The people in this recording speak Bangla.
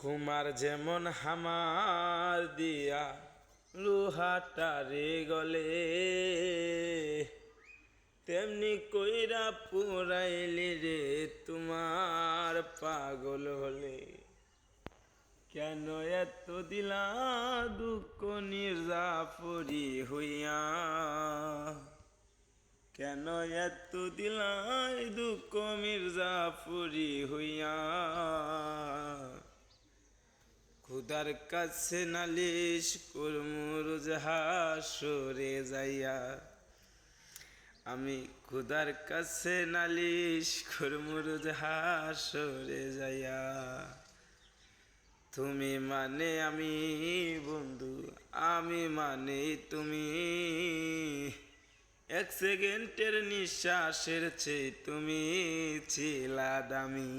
কুমার যেমন হামার দিয়া লোহাটারে গলে, তেমনি কইরা পুরাইলি রে তোমার পাগল হলে। কেন এত দিলা দুঃখ নির্জাফরি হইয়া, কেন এত দিলাই দুঃখ মির্জাফরি হইয়া। খুদার কাছে নালিশ করমু রোজ হাসরে যাইয়া, আমি খুদার কাছে নালিশ করমু রোজ হাসরে যাইয়া। তুমি মানে আমি বন্ধু, আমি মানে তুমি, এক সেকেন্ডের নিঃশ্বাসের চেয়ে তুমি ছিলা দামি।